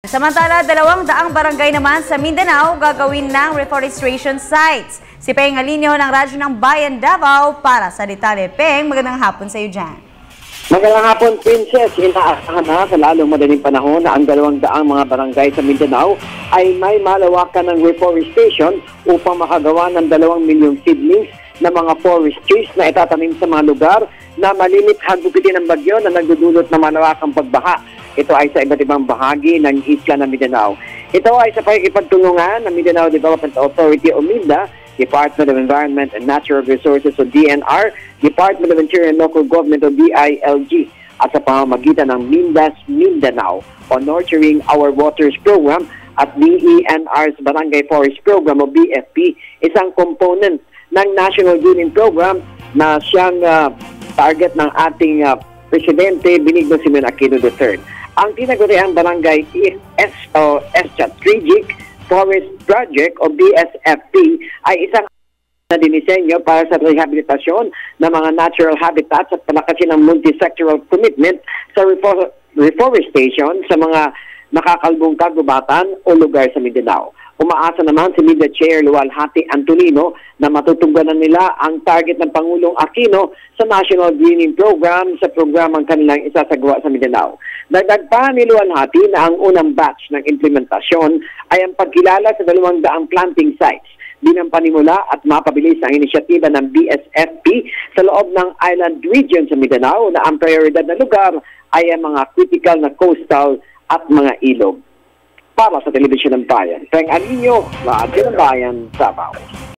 Samantala, 200 barangay naman sa Mindanao gagawin ng reforestation sites. Si Peng Alinio ng Radyo ng Bayan Davao para sa detalye. Peng, magandang hapon sa iyo dyan. Magandang hapon, Princess. Inaasahan na sa lalong madaling panahon na ang 200 mga barangay sa Mindanao ay may malawakan ng reforestation upang makagawa ng 2 milyong seedlings na mga forest trees na itatanim sa mga lugar na malimit hagupitin ng bagyo na nagdudulot ng malawakang pagbaha. Ito ay sa iba't ibang bahagi ng isla ng Mindanao. Ito ay sa pakikipagtulungan ng Mindanao Development Authority o MINDA, Department of Environment and Natural Resources o DNR, Department of Interior and Local Government o DILG, at sa pamamagitan ng MINDA's Mindanao o Nurturing Our Waters Program at DENR's Barangay Forest Program o BFP, isang component ng National Greening Program na siyang target ng ating Presidente Benigno Simeon Aquino III. Ang tinaguriang barangay Strategic Forest Project o BSFP ay isang na dinisenyo para sa rehabilitasyon ng mga natural habitats at palakasin ng multi-sectoral commitment sa reforestation sa mga nakakalbong kagubatan o lugar sa Mindanao. Umaasa naman si MINDA Chair Luwalhati Antonino na matutungganan nila ang target ng Pangulong Aquino sa National Greening Program sa programang kanilang isasagawa sa Mindanao. Dagdag pa ni Luwalhati na ang unang batch ng implementasyon ay ang pagkilala sa 200 planting sites bilang panimula at mapabilis ang inisyatiba ng BSFP sa loob ng island region sa Mindanao na ang prioridad na lugar ay ang mga critical na coastal at mga ilog. Para sa Telebisyon ng Bayan, Peng Alinio, Radyo ng Bayan, Davao.